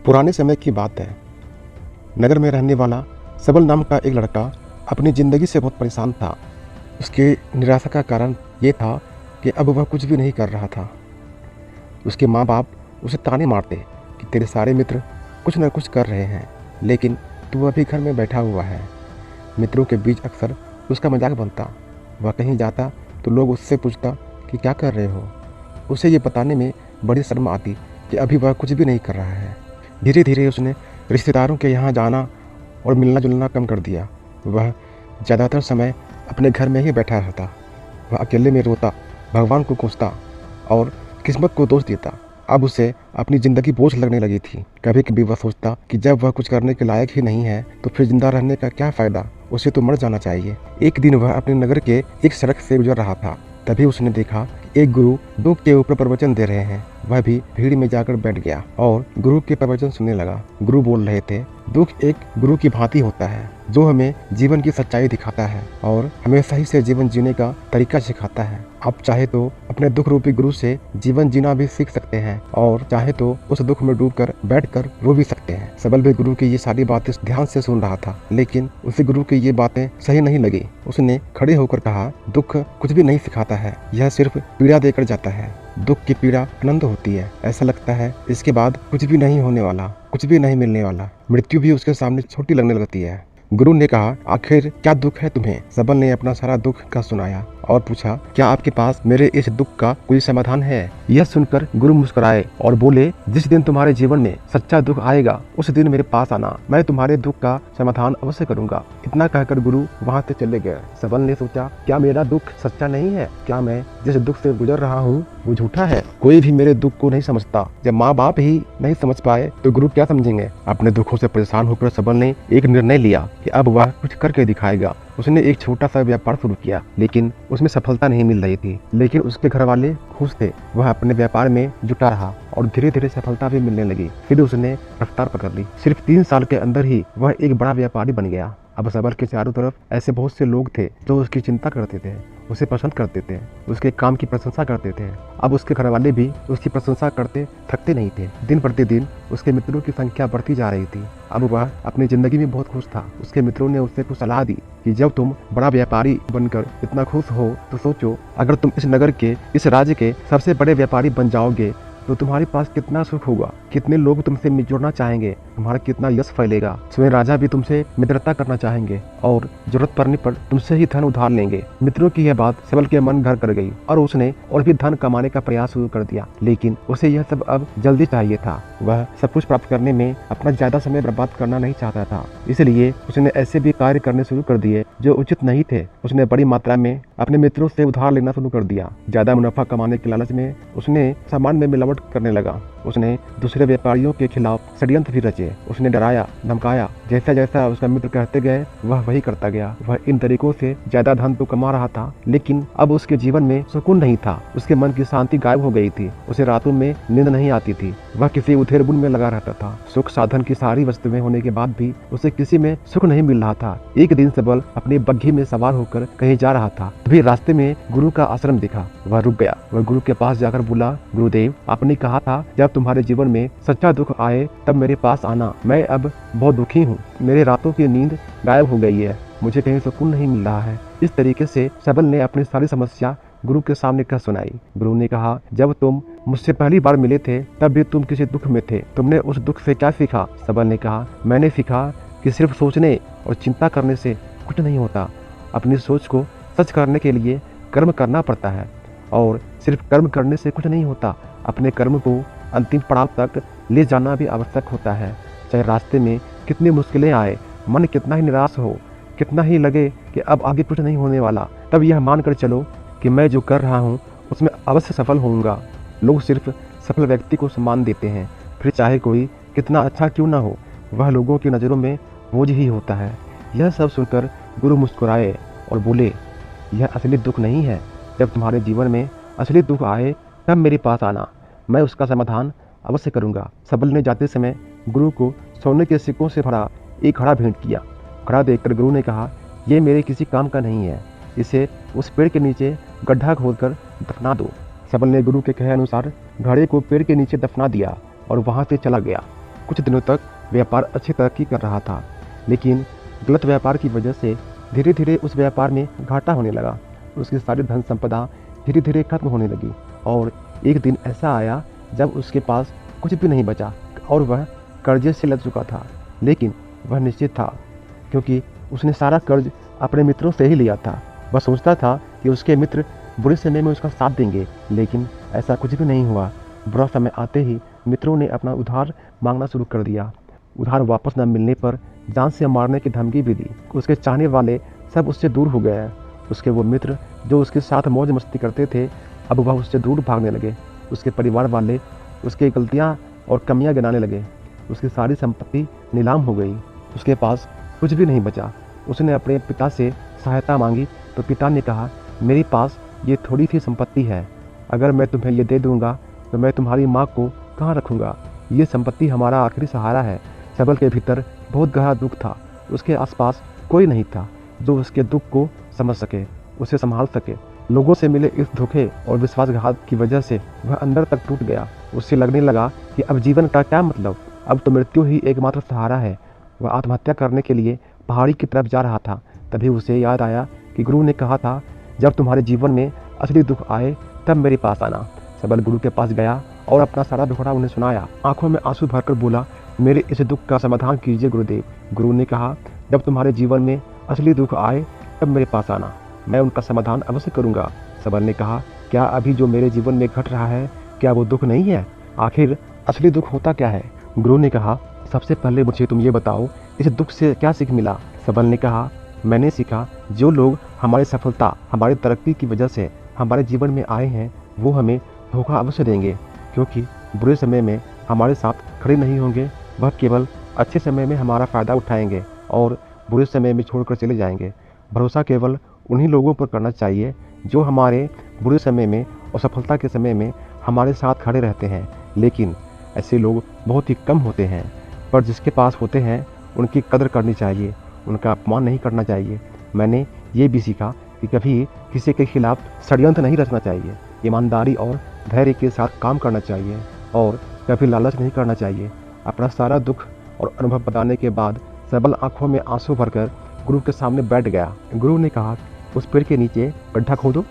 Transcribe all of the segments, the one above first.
पुराने समय की बात है। नगर में रहने वाला सबल नाम का एक लड़का अपनी ज़िंदगी से बहुत परेशान था। उसके निराशा का कारण ये था कि अब वह कुछ भी नहीं कर रहा था। उसके माँ बाप उसे ताने मारते कि तेरे सारे मित्र कुछ न कुछ कर रहे हैं, लेकिन तू अभी घर में बैठा हुआ है। मित्रों के बीच अक्सर उसका मजाक बनता। वह कहीं जाता तो लोग उससे पूछता कि क्या कर रहे हो। उसे ये बताने में बड़ी शर्म आती कि अभी वह कुछ भी नहीं कर रहा है। धीरे धीरे उसने रिश्तेदारों के यहाँ जाना और मिलना जुलना कम कर दिया। वह ज़्यादातर समय अपने घर में ही बैठा रहता। वह अकेले में रोता, भगवान को कोसता और किस्मत को दोष देता। अब उसे अपनी ज़िंदगी बोझ लगने लगी थी। कभी कभी वह सोचता कि जब वह कुछ करने के लायक ही नहीं है तो फिर जिंदा रहने का क्या फ़ायदा, उसे तो मर जाना चाहिए। एक दिन वह अपने नगर के एक सड़क से गुजर रहा था। तभी उसने देखा एक गुरु दुख के ऊपर प्रवचन दे रहे हैं। वह भी भीड़ में जाकर बैठ गया और गुरु के प्रवचन सुनने लगा। गुरु बोल रहे थे, दुख एक गुरु की भांति होता है जो हमें जीवन की सच्चाई दिखाता है और हमें सही से जीवन जीने का तरीका सिखाता है। आप चाहे तो अपने दुख रूपी गुरु से जीवन जीना भी सीख सकते हैं और चाहे तो उस दुख में डूबकर बैठकर रो भी सकते हैं। सबल भी गुरु की ये सारी बातें ध्यान से सुन रहा था, लेकिन उसे गुरु की ये बातें सही नहीं लगी। उसने खड़े होकर कहा, दुख कुछ भी नहीं सिखाता है, यह सिर्फ पीड़ा देकर जाता है। दुख की पीड़ा आनंद होती है। ऐसा लगता है इसके बाद कुछ भी नहीं होने वाला, कुछ भी नहीं मिलने वाला। मृत्यु भी उसके सामने छोटी लगने लगती है। गुरु ने कहा, आखिर क्या दुख है तुम्हें? सबल ने अपना सारा दुख का सुनाया और पूछा, क्या आपके पास मेरे इस दुख का कोई समाधान है? यह सुनकर गुरु मुस्कुराए और बोले, जिस दिन तुम्हारे जीवन में सच्चा दुख आएगा उस दिन मेरे पास आना, मैं तुम्हारे दुख का समाधान अवश्य करूंगा। इतना कहकर गुरु वहाँ से चले गए। सबल ने सोचा, क्या मेरा दुख सच्चा नहीं है? क्या मैं जिस दुख से गुजर रहा हूँ वो झूठा है? कोई भी मेरे दुख को नहीं समझता। जब माँ बाप ही नहीं समझ पाए तो गुरु क्या समझेंगे? अपने दुखों से परेशान होकर सबल ने एक निर्णय लिया कि अब वह कुछ करके दिखाएगा। उसने एक छोटा सा व्यापार शुरू किया, लेकिन उसमें सफलता नहीं मिल रही थी। लेकिन उसके घर वाले खुश थे। वह अपने व्यापार में जुटा रहा और धीरे धीरे सफलता भी मिलने लगी। फिर उसने रफ्तार पकड़ ली। सिर्फ 3 साल के अंदर ही वह एक बड़ा व्यापारी बन गया। अब सबल के चारों तरफ ऐसे बहुत से लोग थे जो उसकी चिंता करते थे, उसे पसंद करते थे, उसके काम की प्रशंसा करते थे। अब उसके घर वाले भी उसकी प्रशंसा करते थकते नहीं थे। दिन प्रतिदिन उसके मित्रों की संख्या बढ़ती जा रही थी। अब वह अपनी जिंदगी में बहुत खुश था। उसके मित्रों ने उससे कुछ सलाह दी कि जब तुम बड़ा व्यापारी बनकर इतना खुश हो तो सोचो, अगर तुम इस नगर के, इस राज्य के सबसे बड़े व्यापारी बन जाओगे तो तुम्हारे पास कितना सुख होगा, कितने लोग तुमसे जुड़ना चाहेंगे, तुम्हारा कितना यश फैलेगा। स्वयं राजा भी तुमसे मित्रता करना चाहेंगे और जरूरत पड़ने पर तुमसे ही धन उधार लेंगे। मित्रों की यह बात सबल के मन घर कर गई और उसने और भी धन कमाने का प्रयास शुरू कर दिया। लेकिन उसे यह सब अब जल्दी चाहिए था। वह सब कुछ प्राप्त करने में अपना ज्यादा समय बर्बाद करना नहीं चाहता था। इसलिए उसने ऐसे भी कार्य करने शुरू कर दिए जो उचित नहीं थे। उसने बड़ी मात्रा में अपने मित्रों से उधार लेना शुरू कर दिया। ज्यादा मुनाफा कमाने के लालच में उसने सामान में मिलावट करने लगा। उसने दूसरे व्यापारियों के खिलाफ षड्यंत्र भी रचे। उसने डराया, धमकाया। जैसा जैसा उसका मित्र कहते गए वह वही करता गया। वह इन तरीकों से ज्यादा धन तो कमा रहा था, लेकिन अब उसके जीवन में सुकून नहीं था। उसके मन की शांति गायब हो गई थी। उसे रातों में नींद नहीं आती थी। वह किसी उधेड़-बुन में लगा रहता था। सुख साधन की सारी वस्तुएं होने के बाद भी उसे किसी में सुख नहीं मिल रहा था। एक दिन सबल अपनी बग्घी में सवार होकर कहीं जा रहा था। तभी रास्ते में गुरु का आश्रम दिखा। वह रुक गया। वह गुरु के पास जाकर बोला, गुरुदेव, आपने कहा था जब तुम्हारे जीवन में सच्चा दुख आए तब मेरे पास आना। मैं अब बहुत दुखी हूँ। मेरे रातों की नींद गायब हो गई है। मुझे कहीं सुकून नहीं मिल रहा है। इस तरीके से सबल ने अपनी सारी समस्या गुरु के सामने कह सुनाई। गुरु ने कहा, जब तुम मुझसे पहली बार मिले थे तब भी तुम किसी दुख में थे। तुमने उस दुख से क्या सीखा? सबल ने कहा, मैंने सीखा कि सिर्फ सोचने और चिंता करने से कुछ नहीं होता। अपनी सोच को सच करने के लिए कर्म करना पड़ता है और सिर्फ कर्म करने से कुछ नहीं होता। अपने कर्म को अंतिम पड़ाव तक ले जाना भी आवश्यक होता है। चाहे रास्ते में कितनी मुश्किलें आए, मन कितना ही निराश हो, कितना ही लगे कि अब आगे कुछ नहीं होने वाला, तब यह मानकर चलो कि मैं जो कर रहा हूँ उसमें अवश्य सफल होऊंगा। लोग सिर्फ सफल व्यक्ति को सम्मान देते हैं, फिर चाहे कोई कितना अच्छा क्यों ना हो, वह लोगों की नज़रों में बोझ ही होता है। यह सब सुनकर गुरु मुस्कुराए और बोले, यह असली दुख नहीं है। जब तुम्हारे जीवन में असली दुख आए तब मेरे पास आना, मैं उसका समाधान अवश्य करूंगा। सबल ने जाते समय गुरु को सोने के सिक्कों से भरा एक घड़ा भेंट किया। घड़ा देखकर गुरु ने कहा, यह मेरे किसी काम का नहीं है, इसे उस पेड़ के नीचे गड्ढा खोदकर दफना दो। सबल ने गुरु के कहे अनुसार घड़े को पेड़ के नीचे दफना दिया और वहां से चला गया। कुछ दिनों तक व्यापार अच्छी तरक्की कर रहा था, लेकिन गलत व्यापार की वजह से धीरे धीरे उस व्यापार में घाटा होने लगा। उसकी सारी धन संपदा धीरे धीरे खत्म होने लगी और एक दिन ऐसा आया जब उसके पास कुछ भी नहीं बचा और वह कर्जे से लग चुका था। लेकिन वह निश्चित था, क्योंकि उसने सारा कर्ज अपने मित्रों से ही लिया था। वह सोचता था कि उसके मित्र बुरे समय में उसका साथ देंगे, लेकिन ऐसा कुछ भी नहीं हुआ। बुरा समय आते ही मित्रों ने अपना उधार मांगना शुरू कर दिया। उधार वापस न मिलने पर जान से मारने की धमकी भी दी। उसके चाहने वाले सब उससे दूर हो गए। उसके वो मित्र जो उसके साथ मौज मस्ती करते थे, अब वह उससे दूर भागने लगे। उसके परिवार वाले उसकी गलतियाँ और कमियाँ गिनाने लगे। उसकी सारी संपत्ति नीलाम हो गई। उसके पास कुछ भी नहीं बचा। उसने अपने पिता से सहायता मांगी तो पिता ने कहा, मेरे पास ये थोड़ी सी संपत्ति है, अगर मैं तुम्हें ये दे दूंगा तो मैं तुम्हारी माँ को कहाँ रखूँगा। ये संपत्ति हमारा आखिरी सहारा है। सबल के भीतर बहुत गहरा दुख था। उसके आसपास कोई नहीं था जो उसके दुख को समझ सके, उसे संभाल सके। लोगों से मिले इस धोखे और विश्वासघात की वजह से वह अंदर तक टूट गया। उससे लगने लगा कि अब जीवन का क्या मतलब, अब तो मृत्यु ही एकमात्र सहारा है। वह आत्महत्या करने के लिए पहाड़ी की तरफ जा रहा था। तभी उसे याद आया कि गुरु ने कहा था, जब तुम्हारे जीवन में असली दुख आए तब मेरे पास आना। सबल गुरु के पास गया और अपना सारा दुखड़ा उन्हें सुनाया। आंखों में आंसू भरकर बोला, मेरे इस दुख का समाधान कीजिए गुरुदेव। गुरु ने कहा, जब तुम्हारे जीवन में असली दुख आए तब मेरे पास आना, मैं उनका समाधान अवश्य करूंगा। सबल ने कहा, क्या अभी जो मेरे जीवन में घट रहा है क्या वो दुख नहीं है? आखिर असली दुख होता क्या है? गुरु ने कहा, सबसे पहले मुझे तुम ये बताओ, इस दुख से क्या सीख मिला? सबल ने कहा, मैंने सीखा जो लोग हमारी सफलता, हमारी तरक्की की वजह से हमारे जीवन में आए हैं वो हमें धोखा अवश्य देंगे, क्योंकि बुरे समय में हमारे साथ खड़े नहीं होंगे। वह केवल अच्छे समय में हमारा फ़ायदा उठाएंगे और बुरे समय में छोड़कर चले जाएंगे। भरोसा केवल उन्हीं लोगों पर करना चाहिए जो हमारे बुरे समय में और सफलता के समय में हमारे साथ खड़े रहते हैं। लेकिन ऐसे लोग बहुत ही कम होते हैं, पर जिसके पास होते हैं उनकी कदर करनी चाहिए, उनका अपमान नहीं करना चाहिए। मैंने ये भी सीखा कि कभी किसी के खिलाफ षड्यंत्र नहीं रचना चाहिए, ईमानदारी और धैर्य के साथ काम करना चाहिए और कभी लालच नहीं करना चाहिए। अपना सारा दुख और अनुभव बताने के बाद सबल आंखों में आंसू भरकर गुरु के सामने बैठ गया। गुरु ने कहा, उस पेड़ के नीचे गड्ढा खोदो,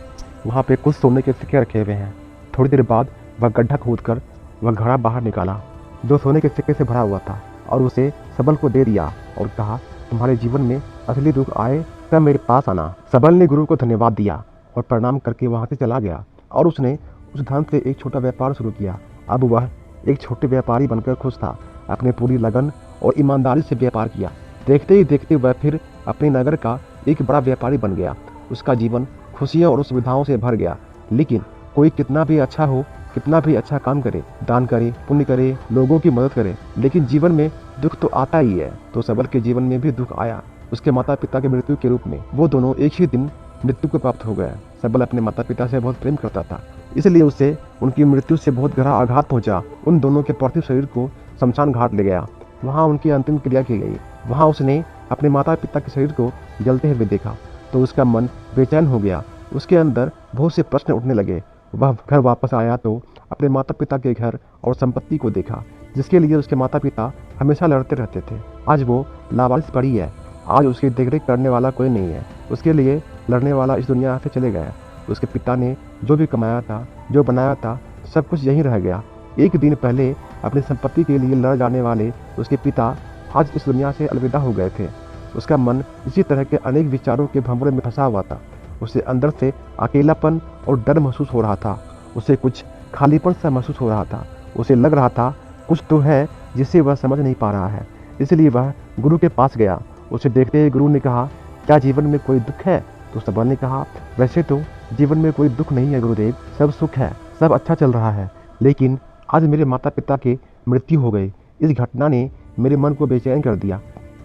वहाँ पे कुछ सोने के सिक्के रखे हुए हैं। थोड़ी देर बाद वह गड्ढा खोदकर वह घड़ा बाहर निकाला जो सोने के सिक्के से भरा हुआ था और उसे सबल को दे दिया और कहा, तुम्हारे जीवन में असली दुख आए तब मेरे पास आना। सबल ने गुरु को धन्यवाद दिया और प्रणाम करके वहाँ से चला गया और उसने उस धन से एक छोटा व्यापार शुरू किया। अब वह एक छोटे व्यापारी बनकर खुश था। अपने पूरी लगन और ईमानदारी से व्यापार किया। देखते ही देखते वह फिर अपने नगर का एक बड़ा व्यापारी बन गया। उसका जीवन खुशियों और सुविधाओं से भर गया। लेकिन कोई कितना भी अच्छा हो, कितना भी अच्छा काम करे, दान करे, पुण्य करे, लोगों की मदद करे, लेकिन जीवन में दुख तो आता ही है। तो सबल के जीवन में भी दुख आया, उसके माता पिता की मृत्यु के रूप में। वो दोनों एक ही दिन मृत्यु को प्राप्त हो गए। सबल अपने माता पिता से बहुत प्रेम करता था, इसलिए उसे उनकी मृत्यु से बहुत गहरा आघात पहुंचा। उन दोनों के पार्थिव शरीर को शमशान घाट ले गया। वहाँ उनकी अंतिम क्रिया की गई। वहाँ उसने अपने माता पिता के शरीर को जलते हुए देखा तो उसका मन बेचैन हो गया। उसके अंदर बहुत से प्रश्न उठने लगे। वह घर वापस आया तो अपने माता पिता के घर और संपत्ति को देखा, जिसके लिए उसके माता पिता हमेशा लड़ते रहते थे। आज वो लावारिस पड़ी है। आज उसकी देखरेख करने वाला कोई नहीं है। उसके लिए लड़ने वाला इस दुनिया से चले गया। उसके पिता ने जो भी कमाया था, जो बनाया था, सब कुछ यहीं रह गया। एक दिन पहले अपनी संपत्ति के लिए लड़ जाने वाले उसके पिता आज इस दुनिया से अलविदा हो गए थे। उसका मन इसी तरह के अनेक विचारों के भंवरे में फंसा हुआ था। उसे अंदर से अकेलापन और डर महसूस हो रहा था। उसे कुछ खालीपन सा महसूस हो रहा था। उसे लग रहा था कुछ तो है जिसे वह समझ नहीं पा रहा है। इसलिए वह गुरु के पास गया। उसे देखते ही गुरु ने कहा, क्या जीवन में कोई दुख है? तो सबल ने कहा, वैसे तो जीवन में कोई दुख नहीं है गुरुदेव, सब सुख है, सब अच्छा चल रहा है। लेकिन आज मेरे माता पिता की मृत्यु हो गई। इस घटना ने मेरे मन को बेचैन कर दिया।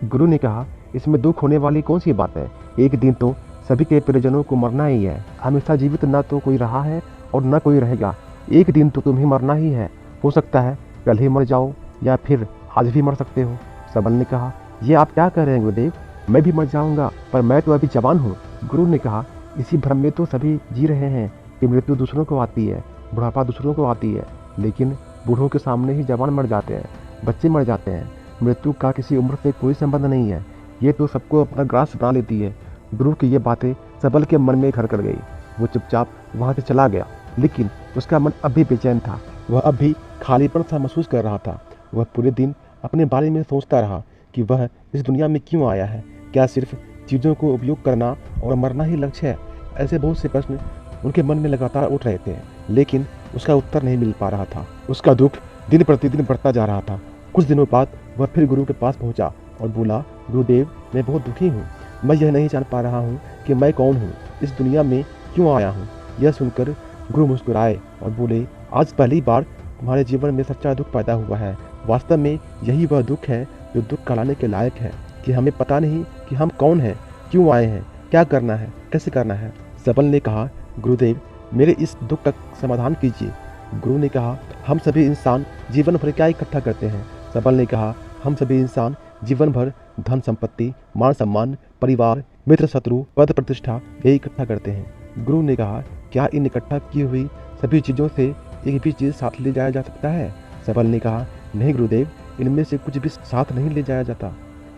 गुरु ने कहा, इसमें दुख होने वाली कौन सी बात है? एक दिन तो सभी के परिजनों को मरना ही है। हमेशा जीवित न तो कोई रहा है और न कोई रहेगा। एक दिन तो तुम्हें मरना ही है। हो सकता है कल ही मर जाओ या फिर आज भी मर सकते हो। सबल ने कहा, ये आप क्या कह रहे हैं गुरुदेव? मैं भी मर जाऊंगा, पर मैं तो अभी जवान हूँ। गुरु ने कहा, इसी भ्रम में तो सभी जी रहे हैं कि मृत्यु दूसरों को आती है, बुढ़ापा दूसरों को आती है, लेकिन बूढ़ों के सामने ही जवान मर जाते हैं। बच्चे मर जाते हैं, मृत्यु का किसी उम्र से कोई संबंध नहीं है, ये तो सबको अपना ग्रास बना लेती है। गुरु की ये बातें सबल के मन में घर कर गई। वो चुपचाप वहाँ से चला गया, लेकिन उसका मन अब भी बेचैन था। वह अब भी खालीपन सा महसूस कर रहा था। वह पूरे दिन अपने बारे में सोचता रहा कि वह इस दुनिया में क्यों आया है। क्या सिर्फ चीज़ों को उपयोग करना और मरना ही लक्ष्य है? ऐसे बहुत से प्रश्न उनके मन में लगातार उठ रहे थे, लेकिन उसका उत्तर नहीं मिल पा रहा था। उसका दुख दिन प्रतिदिन बढ़ता जा रहा था। कुछ दिनों बाद वह फिर गुरु के पास पहुंचा और बोला, गुरुदेव, मैं बहुत दुखी हूँ। मैं यह नहीं जान पा रहा हूँ कि मैं कौन हूँ, इस दुनिया में क्यों आया हूँ। यह सुनकर गुरु मुस्कुराए और बोले, आज पहली बार तुम्हारे जीवन में सच्चा दुख पैदा हुआ है। वास्तव में यही वह दुख है जो दुख कहलाने के लायक है, कि हमें पता नहीं कि हम कौन हैं, क्यों आए हैं, क्या करना है, कैसे करना है। सबल ने कहा, गुरुदेव, मेरे इस दुख का समाधान कीजिए। गुरु ने कहा, हम सभी इंसान जीवन भर क्या इकट्ठा करते हैं? सबल ने कहा, हम सभी इंसान जीवन भर धन संपत्ति, मान सम्मान, परिवार, मित्र शत्रु, पद प्रतिष्ठा यही इकट्ठा करते हैं। गुरु ने कहा, क्या इन इकट्ठा की हुई सभी चीज़ों से एक भी चीज़ साथ ले जाया जा सकता है? सबल ने कहा, नहीं गुरुदेव, इनमें से कुछ भी साथ नहीं ले जाया जाता।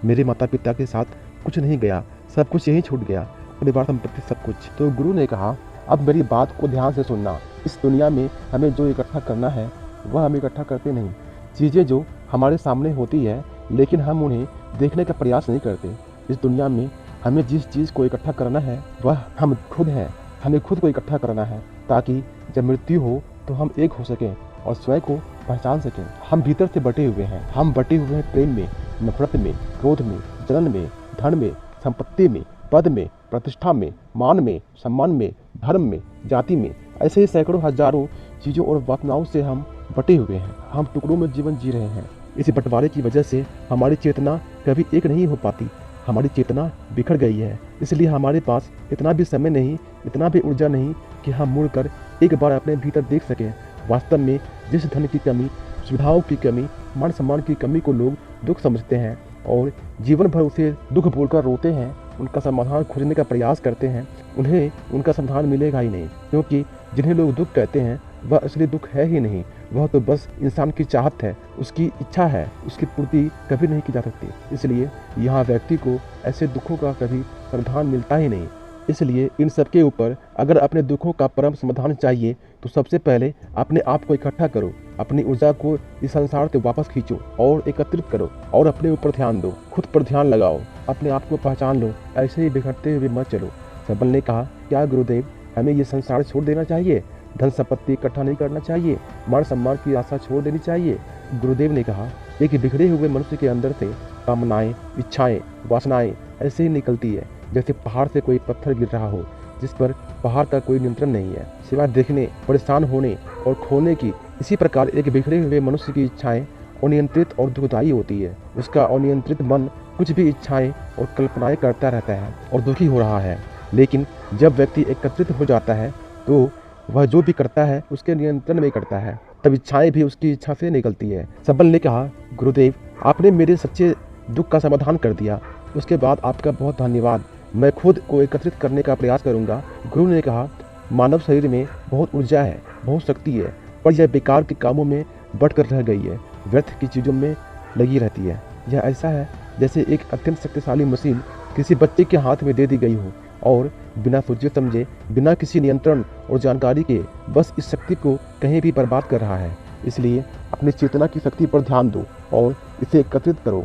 मेरे माता पिता के साथ कुछ नहीं गया, सब कुछ यहीं छूट गया, परिवार, संपत्ति, सब कुछ। तो गुरु ने कहा, अब मेरी बात को ध्यान से सुनना। इस दुनिया में हमें जो इकट्ठा करना है वह हम इकट्ठा करते नहीं। चीज़ें जो हमारे सामने होती है, लेकिन हम उन्हें देखने का प्रयास नहीं करते। इस दुनिया में हमें जिस चीज़ को इकट्ठा करना है वह हम खुद हैं। हमें खुद को इकट्ठा करना है, ताकि जब मृत्यु हो तो हम एक हो सकें और स्वयं को पहचान सकें। हम भीतर से बटे हुए हैं। हम बटे हुए हैं प्रेम में, नफरत में, क्रोध में, जलन में, धन में, संपत्ति में, पद में, प्रतिष्ठा में, मान में, सम्मान में, धर्म में, जाति में। ऐसे ही सैकड़ों हजारों चीज़ों और वासनाओं से हम बटे हुए हैं। हम टुकड़ों में जीवन जी रहे हैं। इस बंटवारे की वजह से हमारी चेतना कभी एक नहीं हो पाती। हमारी चेतना बिखर गई है। इसलिए हमारे पास इतना भी समय नहीं, इतना भी ऊर्जा नहीं कि हम मुड़कर एक बार अपने भीतर देख सकें। वास्तव में जिस धन की कमी, सुविधाओं की कमी, मान सम्मान की कमी को लोग दुख समझते हैं और जीवन भर उसे दुख बोलकर रोते हैं, उनका समाधान खोजने का प्रयास करते हैं, उन्हें उनका समाधान मिलेगा ही नहीं। क्योंकि जिन्हें लोग दुख कहते हैं वह असली दुख है ही नहीं। वह तो बस इंसान की चाहत है, उसकी इच्छा है, उसकी पूर्ति कभी नहीं की जा सकती। इसलिए यहाँ व्यक्ति को ऐसे दुखों का कभी समाधान मिलता ही नहीं। इसलिए इन सब के ऊपर अगर अपने दुखों का परम समाधान चाहिए तो सबसे पहले अपने आप को इकट्ठा करो। अपनी ऊर्जा को इस संसार से वापस खींचो और एकत्रित करो और अपने ऊपर ध्यान दो। खुद पर ध्यान लगाओ, अपने आप को पहचान लो, ऐसे ही बिखरते हुए मत चलो। सबल ने कहा, क्या गुरुदेव, हमें ये संसार छोड़ देना चाहिए? धन संपत्ति इकट्ठा नहीं करना चाहिए? मान सम्मान की आशा छोड़ देनी चाहिए? गुरुदेव ने कहा, एक बिखरे हुए मनुष्य के अंदर से कामनाएं, इच्छाएं, वासनाएं ऐसे ही निकलती है जैसे पहाड़ से कोई पत्थर गिर रहा हो, जिस पर पहाड़ का कोई नियंत्रण नहीं है सिवाय देखने, परेशान होने और खोने की। इसी प्रकार एक बिखरे हुए मनुष्य की इच्छाएं अनियंत्रित और दुखदायी होती है। उसका अनियंत्रित मन कुछ भी इच्छाएं और कल्पनाएं करता रहता है और दुखी हो रहा है। लेकिन जब व्यक्ति एकत्रित हो जाता है तो वह जो भी करता है उसके नियंत्रण में करता है, तब इच्छाएं भी उसकी इच्छा से निकलती है। सबल ने कहा, गुरुदेव, आपने मेरे सच्चे दुख का समाधान कर दिया, उसके बाद आपका बहुत धन्यवाद। मैं खुद को एकत्रित करने का प्रयास करूंगा। गुरु ने कहा, मानव शरीर में बहुत ऊर्जा है, बहुत शक्ति है, पर यह बेकार के कामों में बढ़कर रह गई है, व्यर्थ की चीज़ों में लगी रहती है। यह ऐसा है जैसे एक अत्यंत शक्तिशाली मशीन किसी बच्चे के हाथ में दे दी गई हो और बिना सोचे समझे, बिना किसी नियंत्रण और जानकारी के बस इस शक्ति को कहीं भी बर्बाद कर रहा है। इसलिए अपनी चेतना की शक्ति पर ध्यान दो और इसे एकत्रित करो।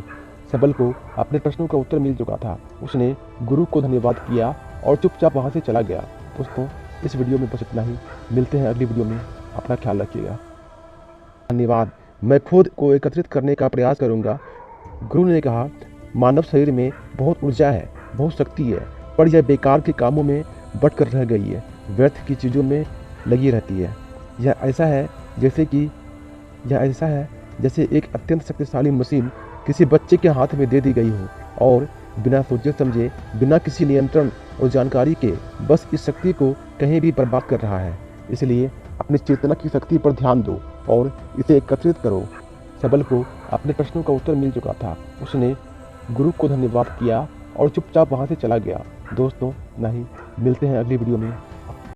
सबल को अपने प्रश्नों का उत्तर मिल चुका था। उसने गुरु को धन्यवाद किया और चुपचाप वहाँ से चला गया। दोस्तों, इस वीडियो में बस इतना ही। मिलते हैं अगली वीडियो में। अपना ख्याल रखिएगा। धन्यवाद। मैं खुद को एकत्रित करने का प्रयास करूंगा। गुरु ने कहा, मानव शरीर में बहुत ऊर्जा है, बहुत शक्ति है, पर यह बेकार के कामों में बढ़कर रह गई है, व्यर्थ की चीज़ों में लगी रहती है। यह ऐसा है जैसे एक अत्यंत शक्तिशाली मशीन किसी बच्चे के हाथ में दे दी गई हो और बिना सोचे समझे, बिना किसी नियंत्रण और जानकारी के बस इस शक्ति को कहीं भी बर्बाद कर रहा है। इसलिए अपनी चेतना की शक्ति पर ध्यान दो और इसे एकत्रित करो। सबल को अपने प्रश्नों का उत्तर मिल चुका था। उसने गुरु को धन्यवाद किया और चुपचाप वहाँ से चला गया। दोस्तों, नहीं, मिलते हैं अगली वीडियो में।